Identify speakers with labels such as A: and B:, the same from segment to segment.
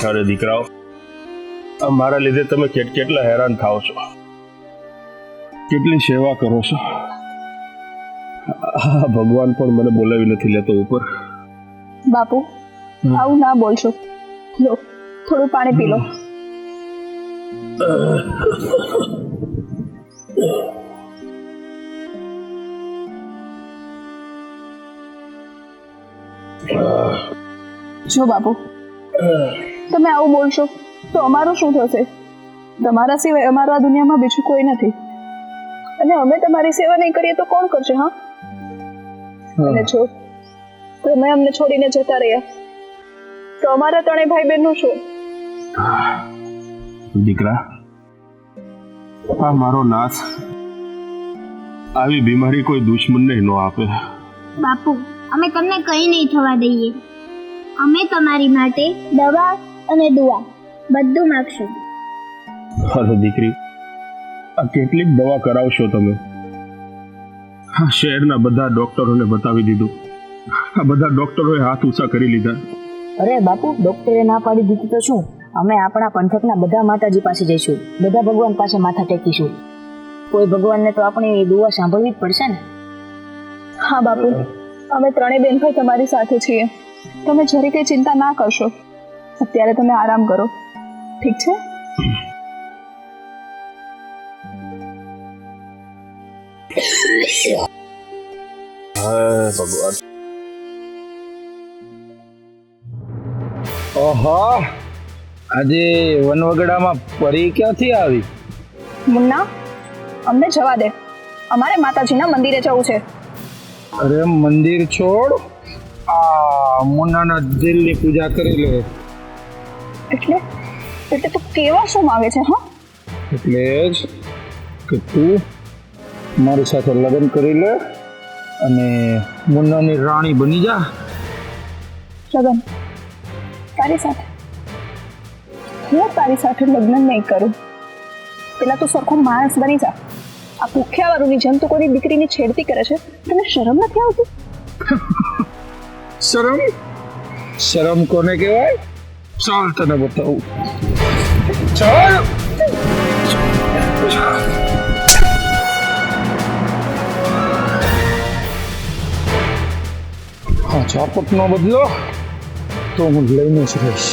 A: અરે દીકરાઓ, મારા લીધે તમે કેટલા હેરાન થાવ છો, કેટલી સેવા કરો છો. ભગવાન પણ મને બોલાવી નથી લેતો ઉપર.
B: બાપુ આવું ના બોલશો. લો થોડું પાણી પી લો. જો બાપુ તમે આવું બોલશો તો અમારું શું થશે? તમારા સિવાય અમારું આ દુનિયામાં બીજું કોઈ નથી, અને અમે તમારી સેવા નહીં કરીએ તો કોણ કરશે? હા, અને જો તમે અમને છોડીને જતા રહ્યા તો અમારા ત્રણેય ભાઈ બહેનનું શું?
A: દીકરા, આ મારો નાથ આવી બીમારી કોઈ દુશ્મનને ન આપે.
C: બાપુ અમે તમને કંઈ નહીં થવા દઈએ. અમે તમારી માટે દવા અને દુઆ બધું માગશું.
A: અરે દીકરી, આ કેટલીક દવા કરાવશો તમે? આ શહેરના બધા ડોક્ટરોને બતાવી દીધું, આ બધા ડોક્ટરોએ હાથ ઊંચા કરી લીધા.
D: અરે બાપુ, ડોક્ટરે ના પાડી દીધી તો શું, અમે આપણા પંથકના બધા માતાજી પાસે જઈશું, બધા ભગવાન પાસે માથા ટેકીશું. કોઈ ભગવાનને તો આપણી દુઆ સાંભળવી જ પડશે ને.
B: હા બાપુ, અમે ત્રણેય બેન ભાઈ તમારી સાથે છીએ. તમે જરી કઈ ચિંતા ના કરશો. અત્યારે તમે આરામ કરો, ઠીક છે?
A: ભગવાન.
E: ઓહો, આજે વનવગડામાં પરી ક્યાંથી આવી?
B: મુન્ના, અમને જવા દે, અમારે માતાજીના મંદિરે જવું છે.
E: અરે મંદિર છોડ, આ મુન્નાના દિલની પૂજા કરી લે.
B: એટલે એટલે તું કેવા શું માંગે છે? હા,
E: એટલે જ કે તું મારી સાથે લગ્ન કરી લે અને મુન્નાની રાણી બની જા.
B: લગ્ન તારી સાથે? હું તારી સાથે લગ્ન નહીં કરું. પેલા તું સરખો માણસ બની જા. આ ભૂખ્યાવાળુની જેમ તું કોઈની દીકરીની છેડતી કરે છે, તને શરમ નથી આવતી?
E: શરમ? શરમ કોને કહેવાય? ચાલ તને બતાવું. ચાલ. હા, ચાપટનો બદલો તો હું લઈને જ રહીશ.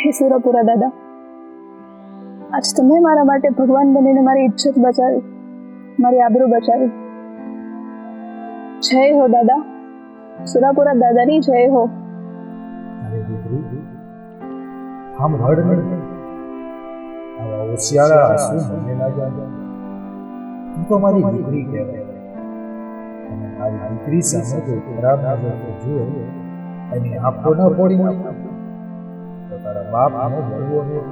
B: હે સુરપુરા દાદા, આજ તમે મારા માટે ભગવાન બનીને મારી ઇજ્જત બચાવી, મારી આબરૂ બચાવી. જય હો દાદા, સુરાપુરા દાદાની જય હો.
F: અરે દીકરી, આમ રડ નહીં. આવા ઓશિયાળા આંસુ મને ના જાય. તું તો મારી દીકરી કહેવાય, અને મારી દીકરી સામે કોઈ ખરાબ નજર જુએ એની આંખો ન ફોડી નાખો તો તારા બાપનો બળવો નહીં.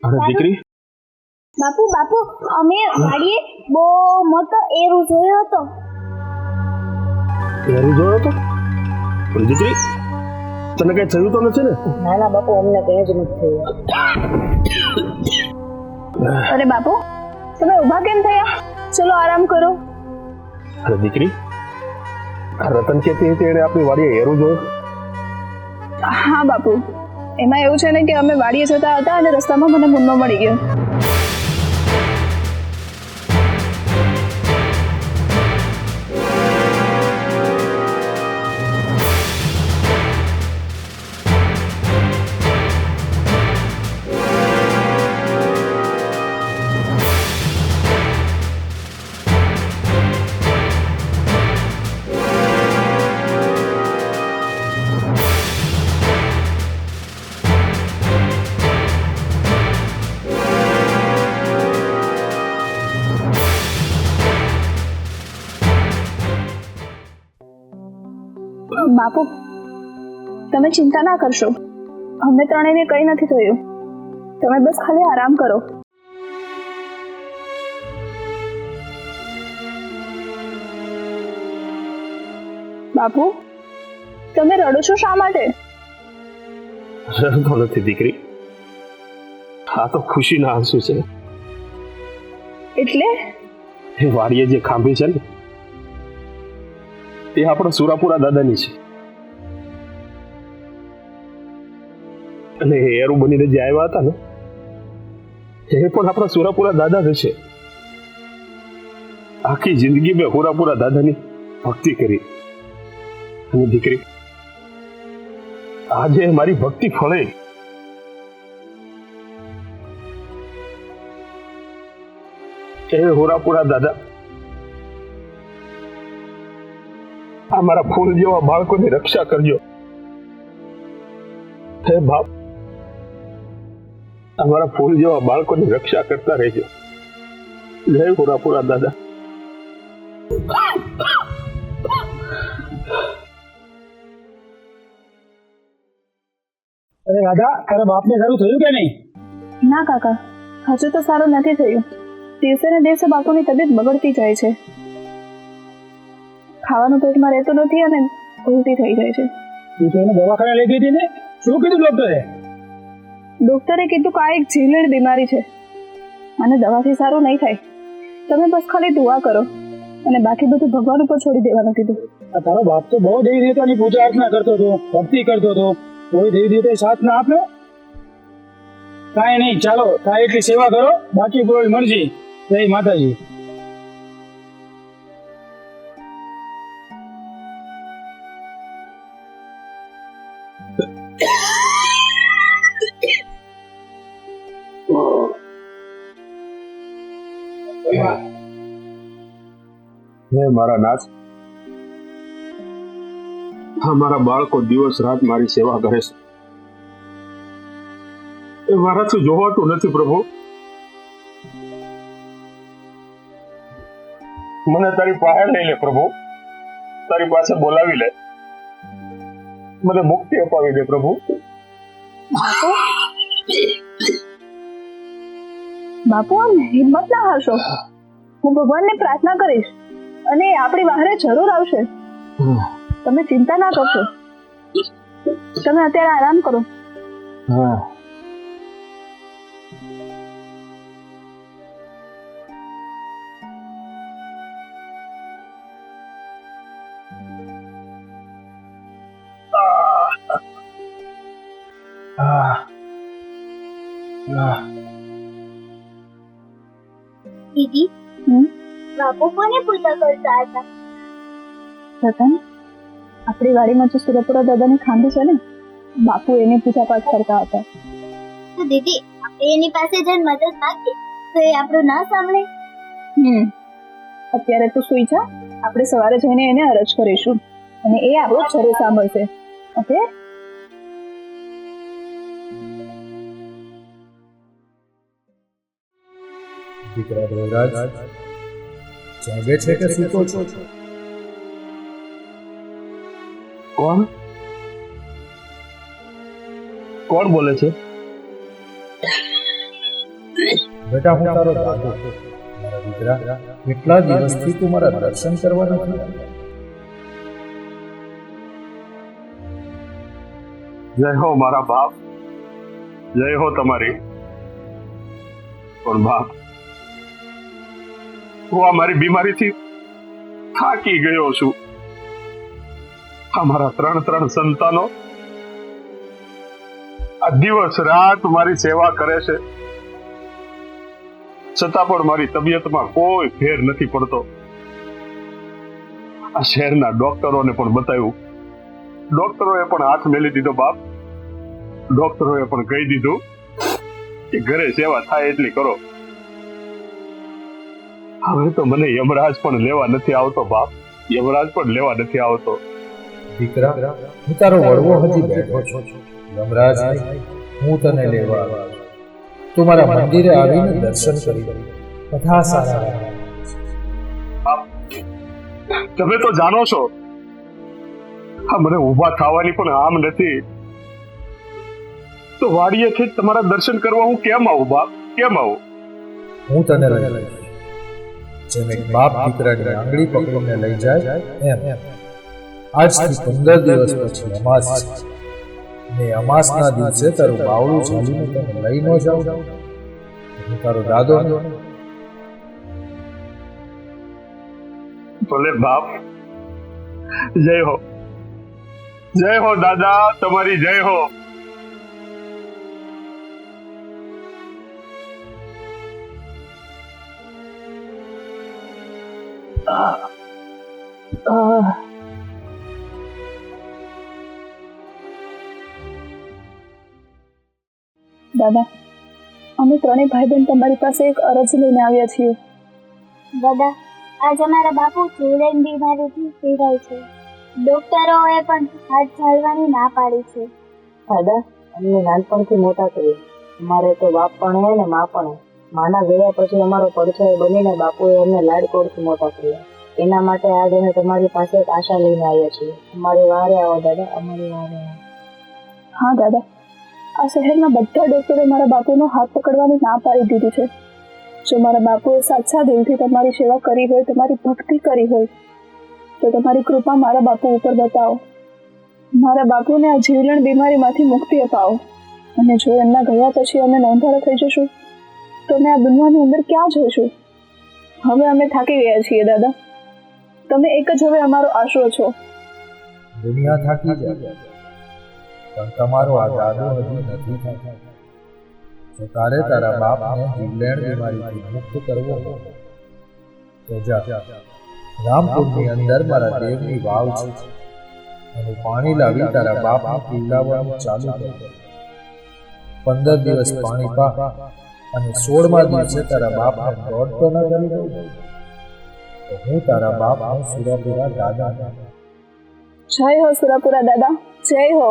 A: અરે દીકરી,
C: બાપુ બાપુ અમે વાડીએ બહુ મોટો એરું જોયો હતો.
A: એરું જોયો તો? પણ દીકરી, તને કઈ થયું તો નથી ને?
D: ના ના બાપુ, અમને કઈ જ નથી થયું.
B: અરે બાપુ, તમે ઊભા કેમ થયા? ચલો આરામ કરો.
A: અરે દીકરી, આ રતન કહેતી હતી એને આપણી વાડીએ એરું જોયું.
B: હા બાપુ, એમાં એવું છે ને કે અમે વાડીએ જતા હતા અને રસ્તામાં મને મુન્નો મળી ગયો. બાપુ, તમે ચિંતા ના કરશો. અમને ત્રણેયને કંઈ નથી થયું. તમે બસ ખાલી આરામ કરો. બાપુ, તમે રડો છો શા માટે?
A: રડતો નથી દીકરી, આ તો ખુશીના આંસુ છે.
B: એટલે
A: એ વાડીએ જે ખાંભી છે ને, એ આપણા સુરાપુરા દાદાની છે. અને એ એરું બનીને જે આવ્યા હતા ને, એ પણ આપણા સુરાપુરા દાદા જ છે. આખી જિંદગી મેં સુરાપુરા દાદાની ભક્તિ કરી. અને દીકરી, આજે મારી ભક્તિ ફળે. હે હોરાપુરા દાદા, આ મારા ફૂલ જેવા બાળકોની રક્ષા કરજો. હે બાપ, આ મારા ફૂલ જેવા બાળકોની રક્ષા કરતા રહેજો. જય હોરાપુરા દાદા.
E: અરે રાધા, તારા બાપને સારું થયું કે નહીં?
B: ના કાકા, હજુ તો સારું નથી થયું. દિવસે ને દિવસે બાપુની તબિયત બગડતી જાય છે. ખાવાનું પેટમાં રહેતું નથી અને ઉલટી થઈ જાય છે.
E: તું તો એને દવાખાને લઈ ગઈ હતી ને? શું કીધું ડોક્ટરે?
B: ડોક્ટરે કીધું કે આ એક જીવલેણ બીમારી છે અને દવાથી સારું નહીં થાય. તમે બસ ખાલી દુઆ કરો અને બાકી બધું ભગવાન ઉપર છોડી દેવાનું કીધું.
E: આ તારો બાપ તો બહુ દેવી દેવતાની પૂજા અર્ચના કરતો હતો, ભક્તિ કરતો હતો. કોઈ દેવી દેવતાએ સાથ ના આપ્યો? કાંઈ નહીં, ચાલો થાય એટલી સેવા કરો, બાકી કોઈ મરજી. જય માતાજી.
A: હે મારા નાથ, હા મારા બાળકો દિવસ રાત મારી સેવા કરે છે. એ મારાથી જોવાતું નથી પ્રભુ. મને તારી પાસે લઈ લે પ્રભુ, તારી પાસે બોલાવી લે, મને મુક્તિ અપાવી દે પ્રભુ.
B: બાપુ, આમ હિંમત ના હારશો. હું ભગવાનને પ્રાર્થના કરીશ અને એ આપણી બહારે જરૂર આવશે. તમે ચિંતા ના કરશો. તમે અત્યારે આરામ કરો.
A: હા,
C: દીદી, બાપુ કોને પૂજા કરતા હતા?
B: રતન, આપણી વાડીમાં જે સુરપુરા દાદાની ખાંભી છે ને, બાપુ એની પૂજા પાઠ કરતા હતા.
C: તો દીદી, આપણે એની પાસે જઈને મદદ માંગીએ તો એ આપણું ના સાંભળે?
B: અત્યારે તો સુઈ જા. આપણે સવારે જઈને એને અરજ કરીશું અને એ આપણું જરૂર સાંભળશે. ઓકે?
F: દીકરા દેવરાજ જાગે છે કે સૂતો છો?
A: કોણ કોણ બોલે છે?
F: બેટા હું તારો દાદો મારા દીકરા કેટલા દિવસથી તું મારા દર્શન કરવા નથી આવ્યો?
A: જય હો મારા બાપ, જય હો તમારી. પણ બાપ, હું આ મારી બીમારીથી થાકી ગયો છું. અમારા 3 સંતાનો આ દિવસ રાત મારી સેવા કરે છે, છતાં પણ મારી તબિયતમાં કોઈ ફેર નથી પડતો. આ શહેરના ડોક્ટરોને પણ બતાવ્યું, ડોક્ટરોએ પણ હાથ મેલી દીધો બાપ. ડોક્ટરોએ પણ કહી દીધું કે ઘરે સેવા થાય એટલી કરો. હવે તો મને યમરાજ પણ લેવા નથી આવતો બાપ, યમરાજ પણ લેવા નથી આવતો.
F: દીકરા હું તારો વડવો હજી બેઠો છું. યમરાજ નહીં, હું તને લેવા આવ્યો છું. તું મારા મંદિરે આવીને દર્શન કરી બધા સારા રહ્યા.
A: તમે તો જાણો છો આ મને ઊભા થવાની પણ આમ નથી, તો વાડીએથી તમારા દર્શન કરવા હું કેમ આવું બાપ, કેમ આવું?
F: હું તને લઈ જઈશ. જેમ એક બાપ દીકરાની આંગળી પકડીને લઈ જાય એમ. આજથી 15 દિવસ પછી અમાસ છે. ને અમાસના દિવસે તારું બાવળું ઝાલીને તને લઈ ન જાઉં, હું તારો દાદો નહીં.
A: ભલે બાપ, જય હો, જય હો દાદા, તમારી જય હો.
B: દાદા, અમે 3 ભાઈ બહેન તમારી પાસે એક અરજી લઈને આવ્યા છીએ.
C: દાદા, આજ અમારા બાપુ જીવલેણ બીમારીથી પીડાય છે. ડોક્ટરોએ પણ હાથ ઝાલવાની ના પાડી છે.
D: દાદા, અમને નાનપણથી મોટા કર્યા. અમારે તો બાપ પણ હે ને મા પણ હે. માના ગયા પછી અમારો પડછાયો બનીને બાપુએ અમને લાડકોડથી મોટા કર્યા. એના માટે આજ અમે તમારી પાસે એક આશા લઈને આવ્યા છીએ. અમારી વારે આવો દાદા, અમારી વારે આવો.
B: હા દાદા, આ શહેરના બધા ડોક્ટરો મારા બાપુનો હાથ પકડવાની ના પાડી દીધી છે. જો મારા બાપુએ સાચા દિલથી તમારી સેવા કરી હોય, તમારી ભક્તિ કરી હોય, તો તમારી કૃપા મારા બાપુ ઉપર બતાવો. મારા બાપુને આ જીવલેણ બીમારીમાંથી મુક્તિ અપાવો. અને જો એમના ગયા પછી અમે નોંધારા થઈ જશું તો અમે આ દુનિયાની અંદર ક્યાં જઈશું? હવે અમે થાકી ગયા છીએ દાદા. તમે એક જ હવે અમારો આશરો છો.
F: દુનિયા થાકી જાય પણ તમારો આ દાદો હજી નથી થાક્યો. જો તારે તારા બાપને જીવલેણ બીમારીથી મુક્ત કરવો હોય તો જા, રામપુરની અંદર મારા દેવની વાવ છે, અને પાણી લાવી તારા બાપને પીવડાવવાનું ચાલુ કર. 15 દિવસ પાણી પા, અને 16મા દિવસે તારા બાપને દોડ તો ન કરી દઉં તો હું તારા બાપનો સુરાપુરા દાદા.
B: જય હો સુરાપુરા દાદા, જય હો.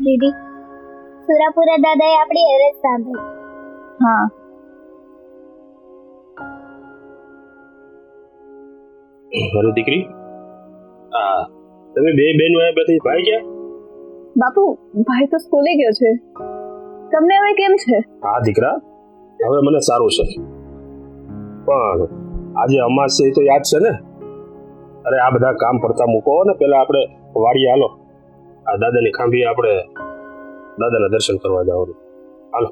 C: દીદી, સુરાપુરા દાદાએ આપણી અરજ સાંભળી.
B: હા,
A: ઘરે દીકરી, તમે બે બહેનો આ બધી ભાઈ ગયા?
B: બાપુ, ભાઈ તો સ્કૂલે ગયો છે. તમને હવે કેમ છે?
A: હા દીકરા, હવે મને સારું છે. પણ આજે અમાસ છે તો યાદ છે ને? અરે આ બધા કામ પડતા મૂકો ને, પેલા આપણે વાડીએ હાલો. આ દાદાની ખાંભી આપણે દાદાના દર્શન કરવા જવાનું. હાલો.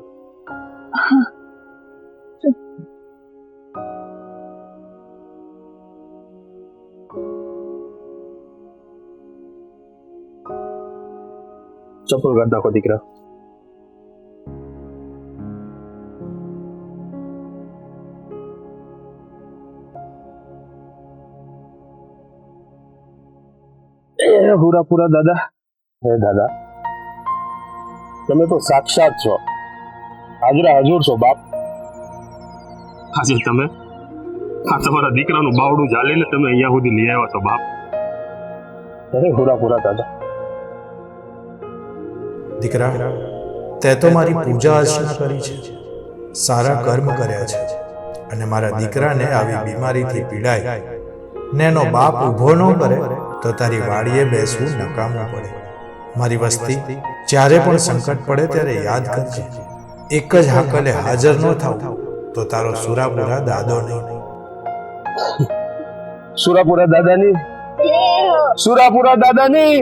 A: ચપ્પલ કાઢ નાખો દીકરા. હુરાપુરા દાદા, હે દાદા, તમે તો સાક્ષાત છો, હાજરા હજુર છો બાપ. આજે તમે આ તમારા દીકરાનું બાવડું ઝાલીને તમે અહીંયા સુધી લઈ આવ્યા છો બાપ. અરે હુરાપુરા દાદા.
F: દીકરા, તે તો મારી પૂજા અર્ચના કરી છે, સારા કર્મ કર્યા છે, અને મારા દીકરાને આવી બીમારીથી પીડાય ને એનો બાપ ઊભો ન કરે તો તારી વાડીએ બેસવું નકામું પડે. મારી વસ્તી, જ્યારે પણ સંકટ પડે ત્યારે યાદ કરજે, એક જ હાકલે હાજર ન થાવ તો તારો સુરાપુરા દાદો નહીં.
A: સુરાપુરા દાદાની, સુરાપુરા દાદાની.